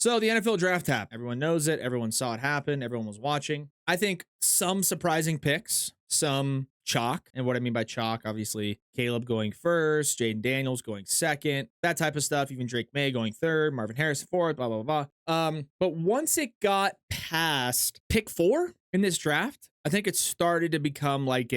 So the NFL draft happened. Everyone knows it. Everyone saw it happen. Everyone was watching. I think some surprising picks, some chalk. And what I mean by chalk, obviously, Caleb going first, Jaden Daniels going second, that type of stuff. Even Drake Maye going third, Marvin Harrison fourth, blah, blah, blah. But once it got past pick 4 in this draft, I think it started to become like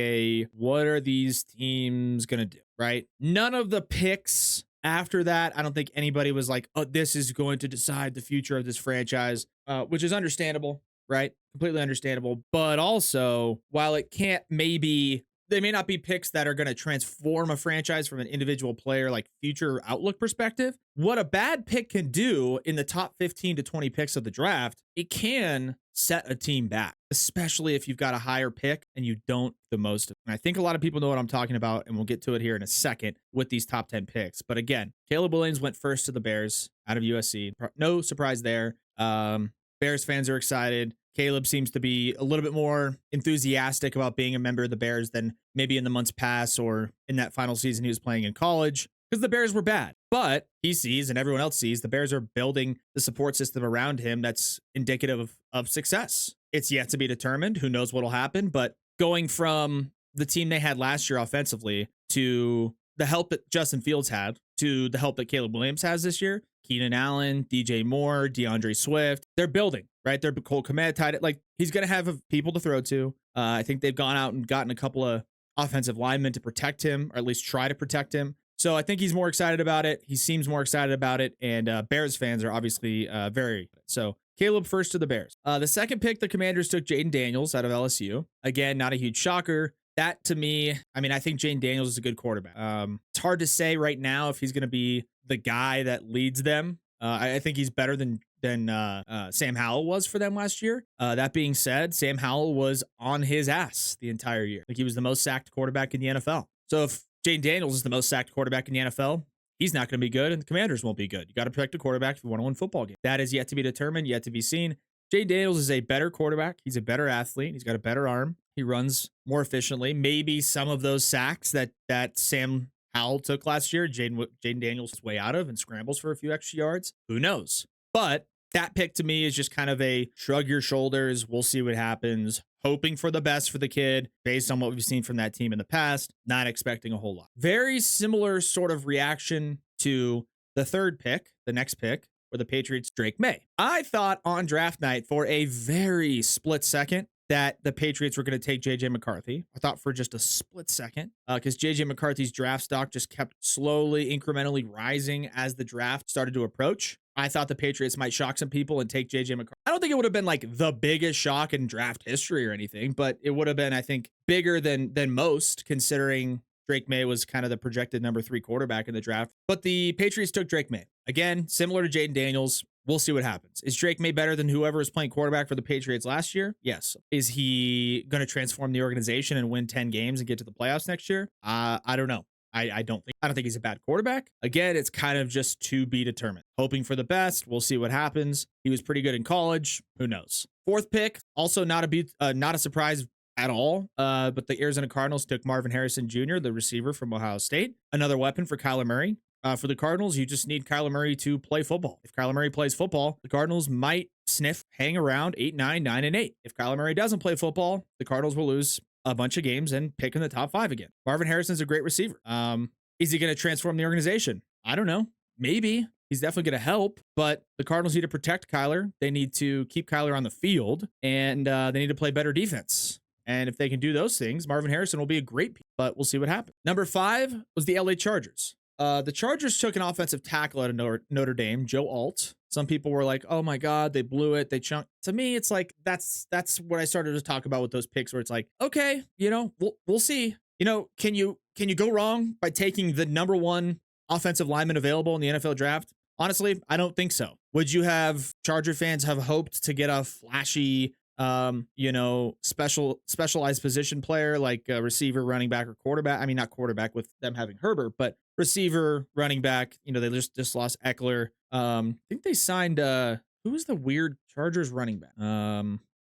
what are these teams going to do, right? None of the picks after that, I don't think anybody was like, oh, this is going to decide the future of this franchise, which is understandable, right? Completely understandable. But also, while it can't they may not be picks that are going to transform a franchise from an individual player, like future outlook perspective. What a bad pick can do in the top 15 to 20 picks of the draft, it can set a team back, especially if you've got a higher pick and you don't the most. And I think a lot of people know what I'm talking about, and we'll get to it here in a second with these top 10 picks. But again, Caleb Williams went first to the Bears out of USC. No surprise there. Bears fans are excited. Caleb seems to be a little bit more enthusiastic about being a member of the Bears than maybe in the months past or in that final season he was playing in college, because the Bears were bad. But he sees, and everyone else sees, the Bears are building the support system around him that's indicative of success. It's yet to be determined. Who knows what'll happen? But going from the team they had last year offensively to the help that Justin Fields had to the help that Caleb Williams has this year, Keenan Allen, DJ Moore, DeAndre Swift, they're building, right? They're Cole Kmet tied it. Like, he's going to have people to throw to. I think they've gone out and gotten a couple of offensive linemen to protect him, or at least try to protect him. So I think he's more excited about it. He seems more excited about it. And Bears fans are obviously very. So Caleb first to the Bears. The second pick, the Commanders took Jaden Daniels out of LSU. Again, not a huge shocker. That to me, I mean, I think Jaden Daniels is a good quarterback. It's hard to say right now if he's going to be the guy that leads them. I think he's better than Sam Howell was for them last year. That being said, Sam Howell was on his ass the entire year. Like, he was the most sacked quarterback in the NFL. So if Jaden Daniels is the most sacked quarterback in the NFL, he's not going to be good, and the Commanders won't be good. You got to protect a quarterback if you want to win football game. That is yet to be determined, yet to be seen. Jaden Daniels is a better quarterback. He's a better athlete. He's got a better arm. He runs more efficiently. Maybe some of those sacks that Sam Howell took last year, Jaden Daniels is way out of and scrambles for a few extra yards. Who knows? But that pick to me is just kind of a shrug your shoulders. We'll see what happens. Hoping for the best for the kid based on what we've seen from that team in the past. Not expecting a whole lot. Very similar sort of reaction to the third pick, the next pick, where the Patriots Drake Maye. I thought on draft night for a very split second that the Patriots were going to take JJ McCarthy. I thought for just a split second, because JJ McCarthy's draft stock just kept slowly, incrementally rising as the draft started to approach. I thought the Patriots might shock some people and take JJ McCarthy. I don't think it would have been like the biggest shock in draft history or anything, but it would have been, I think, bigger than most, considering Drake Maye was kind of the projected number 3 quarterback in the draft. But the Patriots took Drake Maye. Again, similar to Jaden Daniels. We'll see what happens. Is Drake Maye better than whoever was playing quarterback for the Patriots last year? Yes. Is he going to transform the organization and win 10 games and get to the playoffs next year? I don't know. I don't think he's a bad quarterback. Again, it's kind of just to be determined. Hoping for the best. We'll see what happens. He was pretty good in college. Who knows? Fourth pick, also not a surprise at all. But the Arizona Cardinals took Marvin Harrison Jr., the receiver from Ohio State. Another weapon for Kyler Murray. For the Cardinals, you just need Kyler Murray to play football. If Kyler Murray plays football, the Cardinals might hang around 8-9, 9-8. If Kyler Murray doesn't play football, the Cardinals will lose a bunch of games and pick in the top 5 again. Marvin Harrison's a great receiver. Is he going to transform the organization? I don't know. Maybe. He's definitely going to help, but the Cardinals need to protect Kyler. They need to keep Kyler on the field, and they need to play better defense. And if they can do those things, Marvin Harrison will be a great piece, but we'll see what happens. Number 5 was the LA Chargers. The Chargers took an offensive tackle out of Notre Dame, Joe Alt. Some people were like, oh my God, they blew it. They chunked. To me, it's like, that's what I started to talk about with those picks, where it's like, okay, we'll see. Can you go wrong by taking the number 1 offensive lineman available in the NFL draft? Honestly, I don't think so. Would you have Charger fans have hoped to get a flashy, specialized position player like a receiver, running back, or quarterback? I mean, not quarterback with them having Herbert, but receiver, running back. They just lost Eckler. I think they signed who was the weird Chargers running back?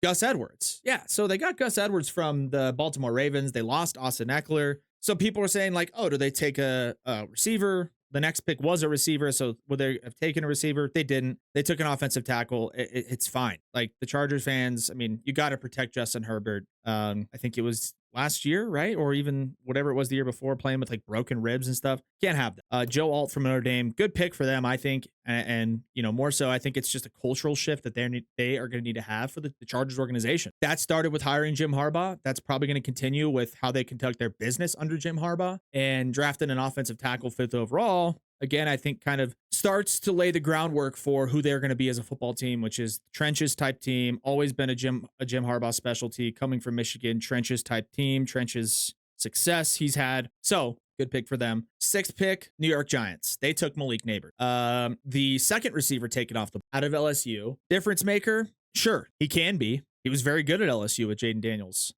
Gus Edwards. Yeah, so they got Gus Edwards from the Baltimore Ravens. They lost Austin Eckler. So people are saying like, oh, do they take a receiver? the next pick was a receiver. So would they have taken a receiver? They didn't. They took an offensive tackle. It's fine. Like the Chargers fans, I mean, you got to protect Justin Herbert. I think it was last year, right? Or even whatever it was the year before, playing with like broken ribs and stuff. Can't have that. Joe Alt from Notre Dame, good pick for them, I think. And you know, more so, I think it's just a cultural shift that they are going to need to have for the Chargers organization. That started with hiring Jim Harbaugh. That's probably going to continue with how they conduct their business under Jim Harbaugh, and drafting an offensive tackle 5th overall. Again, I think kind of starts to lay the groundwork for who they're going to be as a football team, which is trenches type team. Always been a Jim Harbaugh specialty, coming from Michigan, trenches type team, trenches success he's had. So good pick for them. 6th pick, New York Giants. They took Malik Neighbors. The second receiver taken off out of LSU. Difference maker? Sure, he can be. He was very good at LSU with Jaden Daniels.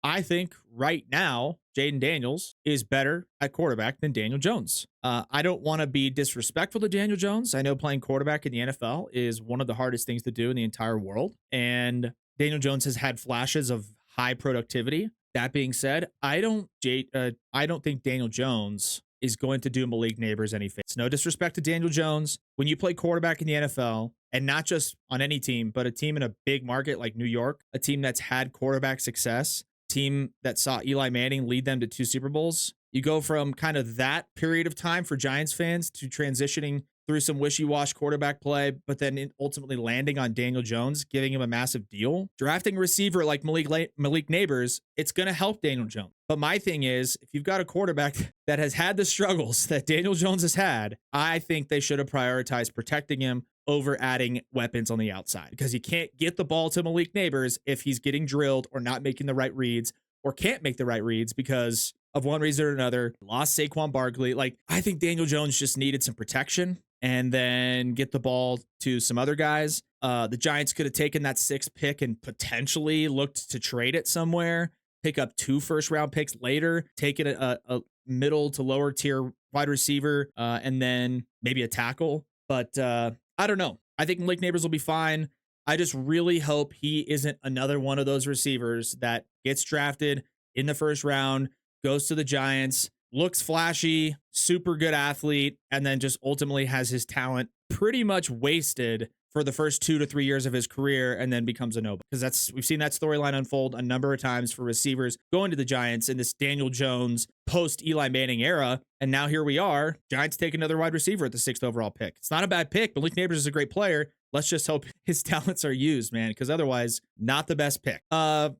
I think right now, Jaden Daniels is better at quarterback than Daniel Jones. I don't want to be disrespectful to Daniel Jones. I know playing quarterback in the NFL is one of the hardest things to do in the entire world. And Daniel Jones has had flashes of high productivity. That being said, I don't think Daniel Jones is going to do Malik Neighbors any favor. It's no disrespect to Daniel Jones. When you play quarterback in the NFL, and not just on any team, but a team in a big market like New York, a team that's had quarterback success, team that saw Eli Manning lead them to 2 Super Bowls. You go from kind of that period of time for Giants fans to transitioning through some wishy-washy quarterback play, but then ultimately landing on Daniel Jones, giving him a massive deal. Drafting a receiver like Malik Neighbors, it's going to help Daniel Jones. But my thing is, if you've got a quarterback that has had the struggles that Daniel Jones has had, I think they should have prioritized protecting him over adding weapons on the outside, because you can't get the ball to Malik Neighbors if he's getting drilled or not making the right reads or can't make the right reads because of one reason or another. Lost Saquon Barkley. Like, I think Daniel Jones just needed some protection and then get the ball to some other guys. The Giants could have taken that 6th pick and potentially looked to trade it somewhere, pick up 2 first-round picks later, take it a middle to lower tier wide receiver, and then maybe a tackle. But I don't know. I think Malik Neighbors will be fine. I just really hope he isn't another one of those receivers that gets drafted in the 1st round, goes to the Giants, looks flashy, super good athlete, and then just ultimately has his talent pretty much wasted for the first 2 to 3 years of his career and then becomes a nobody. Because we've seen that storyline unfold a number of times for receivers going to the Giants in this Daniel Jones post Eli Manning era. And now here we are. Giants take another wide receiver at the 6th overall pick. It's not a bad pick. Malik Neighbors is a great player. Let's just hope his talents are used, man, because otherwise, not the best pick.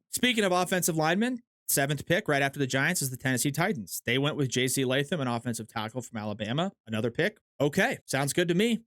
Speaking of offensive linemen, 7th pick right after the Giants is the Tennessee Titans. They went with J.C. Latham, an offensive tackle from Alabama. Another pick. Okay, sounds good to me.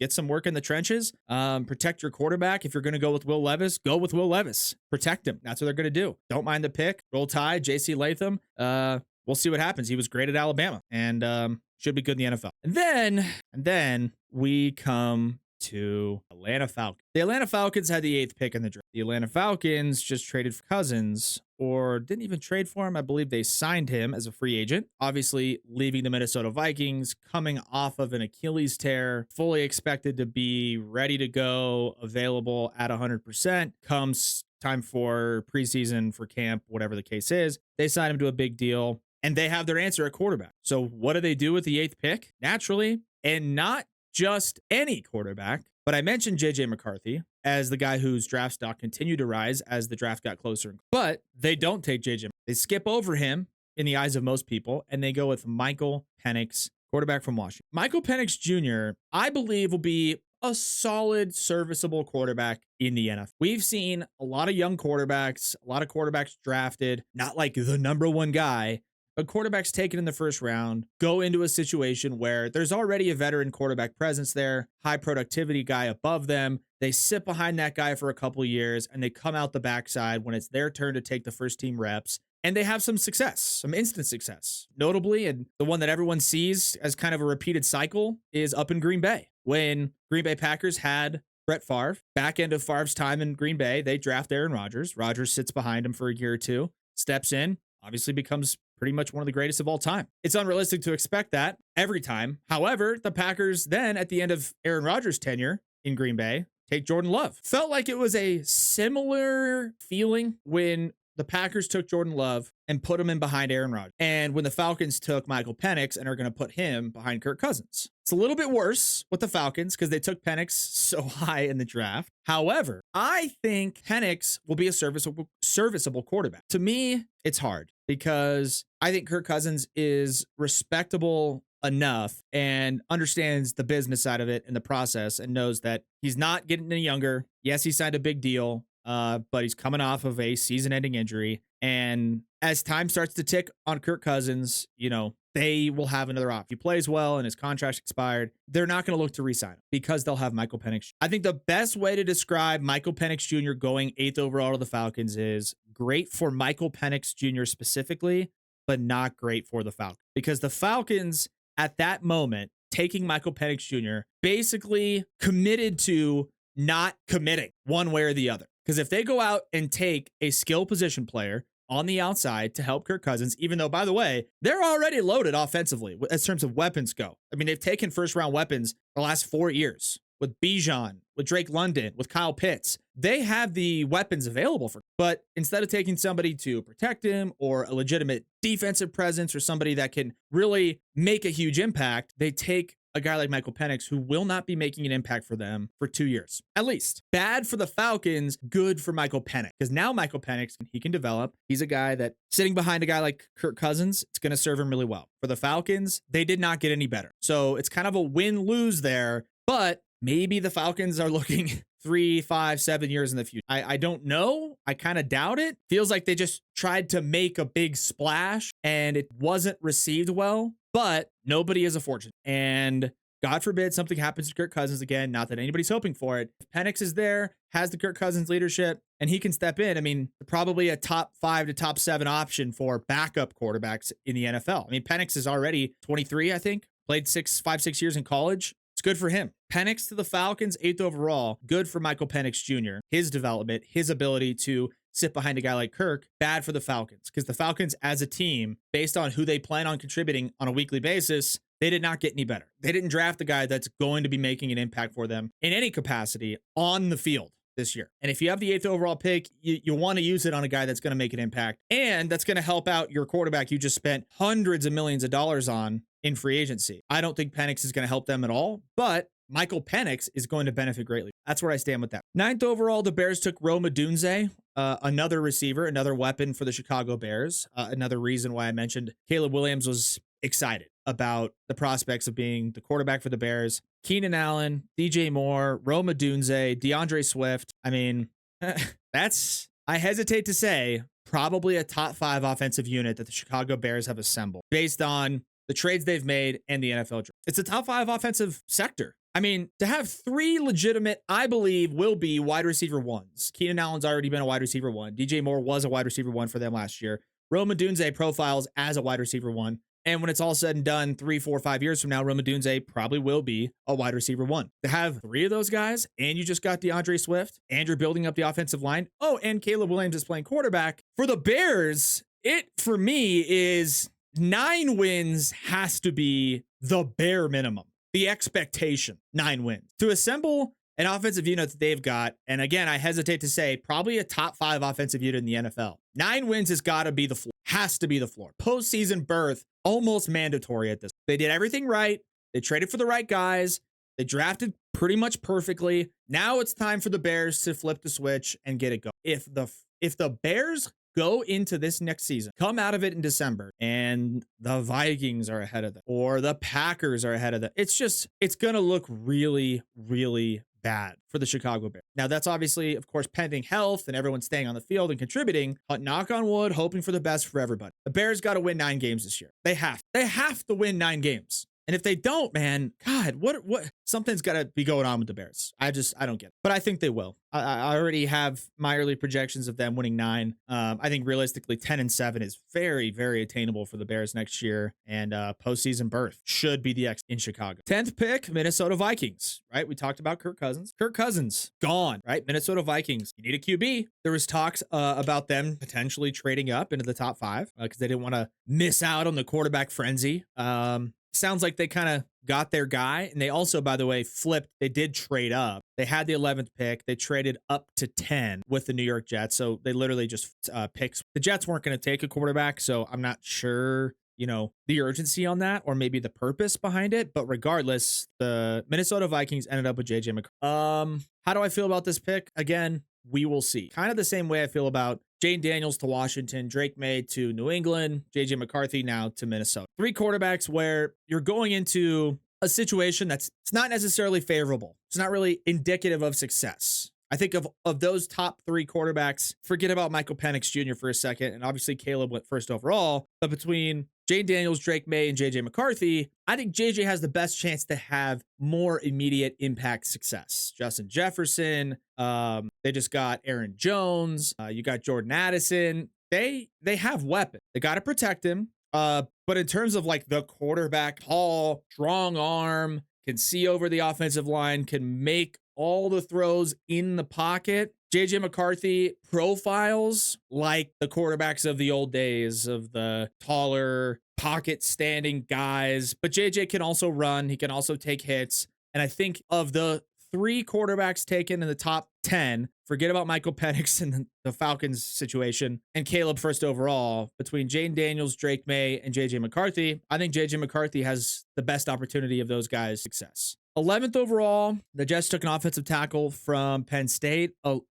Get some work in the trenches. Protect your quarterback. If you're going to go with Will Levis, go with Will Levis. Protect him. That's what they're going to do. Don't mind the pick. Roll Tide, J.C. Latham. We'll see what happens. He was great at Alabama and should be good in the NFL. And then we come to Atlanta Falcons. The Atlanta Falcons had the 8th pick in the draft. The Atlanta Falcons just traded for Cousins, or didn't even trade for him. I believe they signed him as a free agent. Obviously, leaving the Minnesota Vikings, coming off of an Achilles tear, fully expected to be ready to go, available at 100%. Comes time for preseason, for camp, whatever the case is. They signed him to a big deal, and they have their answer at quarterback. So what do they do with the 8th pick? Naturally, and not just any quarterback, but I mentioned JJ McCarthy as the guy whose draft stock continued to rise as the draft got closer. But they don't take JJ. They skip over him in the eyes of most people, and they go with Michael Penix, quarterback from Washington. Michael Penix Jr., I believe, will be a solid, serviceable quarterback in the NFL. We've seen a lot of young quarterbacks, a lot of quarterbacks drafted, not like the number one guy, but quarterbacks taken in the 1st round go into a situation where there's already a veteran quarterback presence there, high productivity guy above them. They sit behind that guy for a couple years and they come out the backside when it's their turn to take the 1st team reps. And they have some success, some instant success. Notably, and the one that everyone sees as kind of a repeated cycle is up in Green Bay. When Green Bay Packers had Brett Favre, back end of Favre's time in Green Bay, they draft Aaron Rodgers. Rodgers sits behind him for a year or two, steps in, obviously becomes pretty much one of the greatest of all time. It's unrealistic to expect that every time. However, the Packers then, at the end of Aaron Rodgers' tenure in Green Bay, take Jordan Love. Felt like it was a similar feeling when the Packers took Jordan Love and put him in behind Aaron Rodgers. And when the Falcons took Michael Penix and are going to put him behind Kirk Cousins. It's a little bit worse with the Falcons because they took Penix so high in the draft. However, I think Penix will be a serviceable quarterback. To me, it's hard because I think Kirk Cousins is respectable enough and understands the business side of it and the process and knows that he's not getting any younger. Yes, he signed a big deal. But he's coming off of a season-ending injury. And as time starts to tick on Kirk Cousins, they will have another option. If he plays well and his contract's expired, they're not going to look to re-sign him because they'll have Michael Penix. I think the best way to describe Michael Penix Jr. going 8th overall to the Falcons is great for Michael Penix Jr. specifically, but not great for the Falcons. Because the Falcons, at that moment, taking Michael Penix Jr., basically committed to not committing one way or the other. Because if they go out and take a skill position player on the outside to help Kirk Cousins, even though, by the way, they're already loaded offensively as terms of weapons go. I mean, they've taken first-round weapons the last 4 years with Bijan, with Drake London, with Kyle Pitts. They have the weapons available for, but instead of taking somebody to protect him or a legitimate defensive presence or somebody that can really make a huge impact, they take a guy like Michael Penix who will not be making an impact for them for 2 years, at least. Bad for the Falcons, good for Michael Penix. Because now Michael Penix, he can develop. He's a guy that sitting behind a guy like Kirk Cousins, it's going to serve him really well. For the Falcons, they did not get any better. So it's kind of a win-lose there, but maybe the Falcons are looking 3, 5, 7 years in the future. I don't know. I kind of doubt it. Feels like they just tried to make a big splash and it wasn't received well, but nobody is a fortune. And God forbid something happens to Kirk Cousins again. Not that anybody's hoping for it. If Penix is there, has the Kirk Cousins leadership, and he can step in, I mean, probably a top 5 to top 7 option for backup quarterbacks in the NFL. I mean, Penix is already 23, I think. Played 5, 6 years in college. It's good for him. Penix to the Falcons, 8th overall. Good for Michael Penix Jr. His development, his ability to sit behind a guy like Kirk. Bad for the Falcons because the Falcons as a team, based on who they plan on contributing on a weekly basis, they did not get any better. They didn't draft a guy that's going to be making an impact for them in any capacity on the field this year. And if you have the 8th overall pick, you want to use it on a guy that's going to make an impact and that's going to help out your quarterback you just spent hundreds of millions of dollars on in free agency. I don't think Penix is going to help them at all, but Michael Penix is going to benefit greatly. That's where I stand with that. 9th overall, the Bears took Rome Odunze, another receiver, another weapon for the Chicago Bears. Another reason why I mentioned Caleb Williams was excited about the prospects of being the quarterback for the Bears. Keenan Allen, DJ Moore, Rome Odunze, DeAndre Swift. I mean, that's, I hesitate to say, probably a top 5 offensive unit that the Chicago Bears have assembled based on the trades they've made and the NFL draft. It's a top 5 offensive sector. I mean, to have 3 legitimate, I believe, will be wide receiver ones. Keenan Allen's already been a wide receiver 1. DJ Moore was a wide receiver 1 for them last year. Rome Odunze profiles as a wide receiver 1. And when it's all said and done, 3, 4, 5 years from now, Rome Odunze probably will be a wide receiver 1. To have 3 of those guys, and you just got DeAndre Swift, and you're building up the offensive line. Oh, and Caleb Williams is playing quarterback. For the Bears, it, for me, is 9 wins has to be the bare minimum. The expectation, 9 wins. To assemble an offensive unit that they've got, and again, I hesitate to say, probably a top 5 offensive unit in the NFL. 9 wins has got to be the floor. Has to be the floor. Postseason berth, almost mandatory at this. They did everything right. They traded for the right guys. They drafted pretty much perfectly. Now it's time for the Bears to flip the switch and get it going. If the Bears go into this next season, come out of it in December, and the Vikings are ahead of them, or the Packers are ahead of them, it's going to look really, really bad for the Chicago Bears. Now, that's obviously, of course, pending health and everyone staying on the field and contributing, but knock on wood, hoping for the best for everybody. The Bears got to win 9 games this year. They have to win 9 games. And if they don't, man, God, what something's got to be going on with the Bears. I don't get it. But I think they will. I already have my early projections of them winning 9. I think realistically 10-7 is very, very attainable for the Bears next year. And postseason berth should be the X in Chicago. 10th pick, Minnesota Vikings, right? We talked about Kirk Cousins. Kirk Cousins, gone, right? Minnesota Vikings, you need a QB. There was talks about them potentially trading up into the top 5 because they didn't want to miss out on the quarterback frenzy. sounds like they kind of got their guy. And they also, by the way, flipped. They did trade up. They had the 11th pick. They traded up to 10 with the New York Jets. So they literally just picked. The Jets weren't going to take a quarterback. So I'm not sure, the urgency on that or maybe the purpose behind it. But regardless, the Minnesota Vikings ended up with JJ McCarthy. How do I feel about this pick? Again, we will see. Kind of the same way I feel about Jane Daniels to Washington, Drake Maye to New England, JJ McCarthy now to Minnesota. 3 quarterbacks where you're going into a situation it's not necessarily favorable. It's not really indicative of success. I think of those top 3 quarterbacks, forget about Michael Penix Jr. for a second, and obviously Caleb went first overall, but between Jane Daniels, Drake Maye, and JJ McCarthy, I think JJ has the best chance to have more immediate impact success. Justin Jefferson, they just got Aaron Jones, you got Jordan Addison. They have weapons. They got to protect him. But in terms of like the quarterback, tall, strong arm, can see over the offensive line, can make all the throws in the pocket. JJ McCarthy profiles like the quarterbacks of the old days of the taller pocket standing guys, but JJ can also run. He can also take hits. And I think of the 3 quarterbacks taken in the top 10, forget about Michael Penix and the Falcons situation, and Caleb first overall, between Jane Daniels, Drake Maye, and JJ McCarthy, I think JJ McCarthy has the best opportunity of those guys' success. 11th overall, the Jets took an offensive tackle from Penn State, Olumuyiwa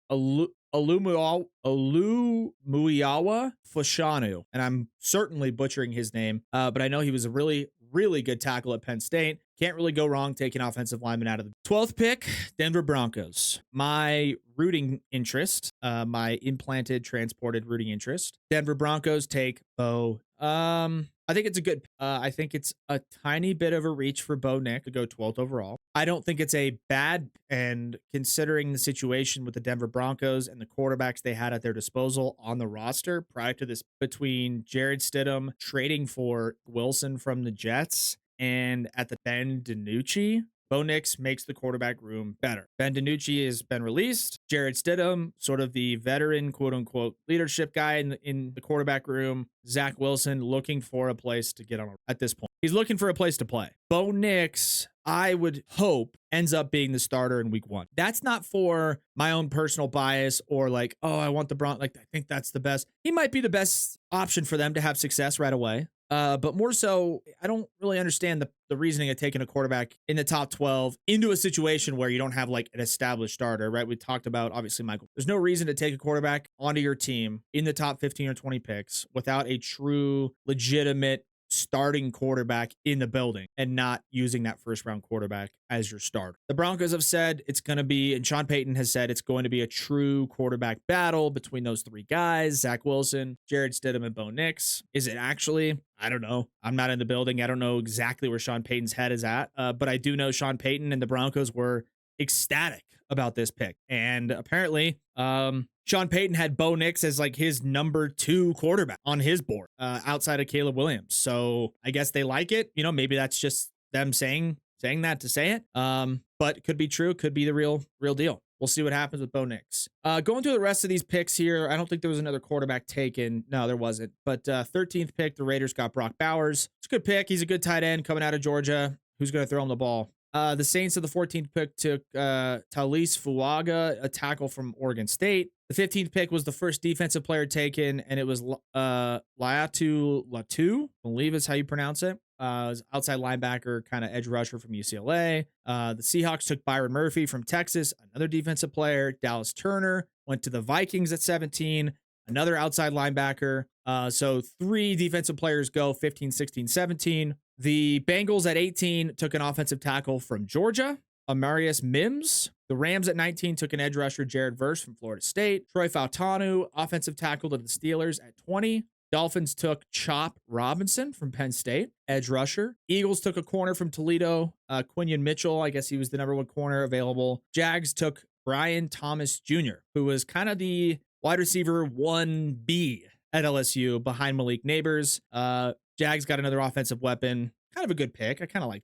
Fashanu, and I'm certainly butchering his name, but I know he was a really, really good tackle at Penn State. Can't really go wrong taking offensive lineman out of the 12th pick, Denver Broncos. My rooting interest, my implanted, transported rooting interest. Denver Broncos take Bo. I think it's a good, I think it's a tiny bit of a reach for Bo Nick to go 12th overall. I don't think it's a bad, and considering the situation with the Denver Broncos and the quarterbacks they had at their disposal on the roster prior to this, between Jared Stidham trading for Wilson from the Jets and at the Ben DiNucci, Bo Nix makes the quarterback room better. Ben DiNucci has been released. Jared Stidham, sort of the veteran, quote unquote, leadership guy in the quarterback room. Zach Wilson looking for a place to get on at this point. He's looking for a place to play. Bo Nix, I would hope, ends up being the starter in week 1. That's not for my own personal bias or like, oh, I want the Broncos. Like, I think that's the best. He might be the best option for them to have success right away. But more so, I don't really understand the reasoning of taking a quarterback in the top 12 into a situation where you don't have like an established starter, right? We talked about, obviously, Michael. There's no reason to take a quarterback onto your team in the top 15 or 20 picks without a true, legitimate starting quarterback in the building and not using that first round quarterback as your starter. The Broncos have said it's going to be, and Sean Payton has said it's going to be a true quarterback battle between those 3 guys, Zach Wilson, Jared Stidham, and Bo Nix. Is it actually? I don't know. I'm not in the building. I don't know exactly where Sean Payton's head is at, but I do know Sean Payton and the Broncos were ecstatic about this pick. And apparently, Sean Payton had Bo Nix as like his number 2 quarterback on his board, outside of Caleb Williams. So I guess they like it. Maybe that's just them saying that to say it. But it could be true. Could be the real deal. We'll see what happens with Bo Nix. Going through the rest of these picks here, I don't think there was another quarterback taken. No, there wasn't. But 13th pick, the Raiders got Brock Bowers. It's a good pick. He's a good tight end coming out of Georgia. Who's going to throw him the ball? The Saints of the 14th pick took Talise Fuaga, a tackle from Oregon State. The 15th pick was the first defensive player taken, and it was Latu Latu, I believe is how you pronounce it. Outside linebacker, kind of edge rusher from UCLA. The Seahawks took Byron Murphy from Texas, another defensive player. Dallas Turner went to the Vikings at 17, another outside linebacker. So 3 defensive players go, 15, 16, 17. The Bengals at 18 took an offensive tackle from Georgia, Amarius Mims. The Rams at 19 took an edge rusher, Jared Verse from Florida State. Troy Fautanu, offensive tackle to the Steelers at 20. Dolphins took Chop Robinson from Penn State, edge rusher. Eagles took a corner from Toledo, Quinion Mitchell. I guess he was the number 1 corner available. Jags took Brian Thomas Jr., who was kind of the wide receiver 1B at LSU behind Malik Neighbors. Jags got another offensive weapon. Kind of a good pick. I kind of like.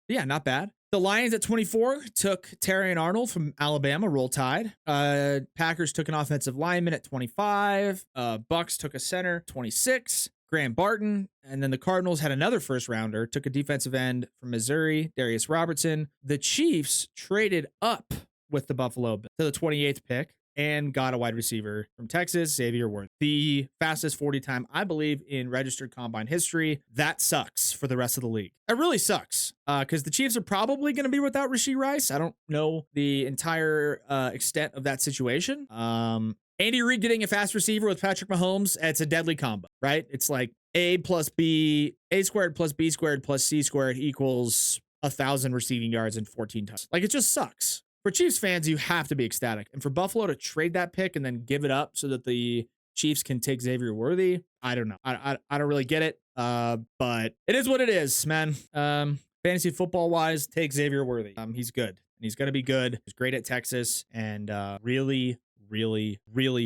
Yeah, not bad. The Lions at 24 took Terrion Arnold from Alabama, Roll Tide. Packers took an offensive lineman at 25. Bucks took a center, 26. Graham Barton. And then the Cardinals had another first rounder, took a defensive end from Missouri, Darius Robertson. The Chiefs traded up with the Buffalo Bills to the 28th pick and got a wide receiver from Texas, Xavier Worthy. The fastest 40 time, I believe, in registered combine history. That sucks for the rest of the league. It really sucks because the Chiefs are probably going to be without Rashee Rice. I don't know the entire extent of that situation. Andy Reid getting a fast receiver with Patrick Mahomes, it's a deadly combo, right? It's like A plus B, A squared plus B squared plus C squared equals 1,000 receiving yards and 14 touchdowns. Like, it just sucks. For Chiefs fans, you have to be ecstatic. And for Buffalo to trade that pick and then give it up so that the Chiefs can take Xavier Worthy, I don't know. I don't really get it. But it is what it is, man. Fantasy football wise, take Xavier Worthy. He's good. And he's going to be good. He's great at Texas and really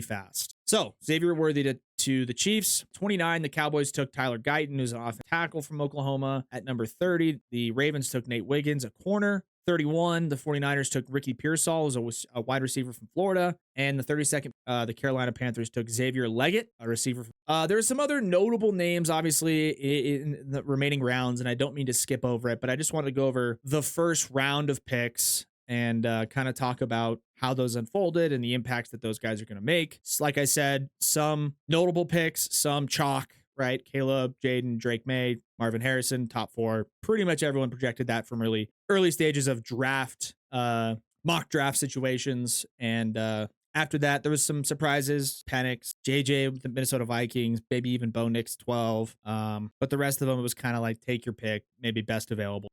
fast. So Xavier Worthy to the Chiefs. 29, the Cowboys took Tyler Guyton, who's an offensive tackle from Oklahoma. At number 30, the Ravens took Nate Wiggins, a corner. 31, the 49ers took Ricky Pearsall, who's a wide receiver from Florida. And the 32nd, the Carolina Panthers took Xavier Leggett, a receiver. There's some other notable names, obviously, in the remaining rounds, and I don't mean to skip over it, but I just wanted to go over the first round of picks and kind of talk about how those unfolded and the impacts that those guys are going to make. Like I said, some notable picks, some chalk, right? Caleb, Jaden, Drake May, Marvin Harrison, top 4. Pretty much everyone projected that from early stages of draft, mock draft situations. And after that, there was some surprises. Penix, JJ with the Minnesota Vikings, maybe even Bo Nix 12. But the rest of them, it was kind of like take your pick, maybe best available.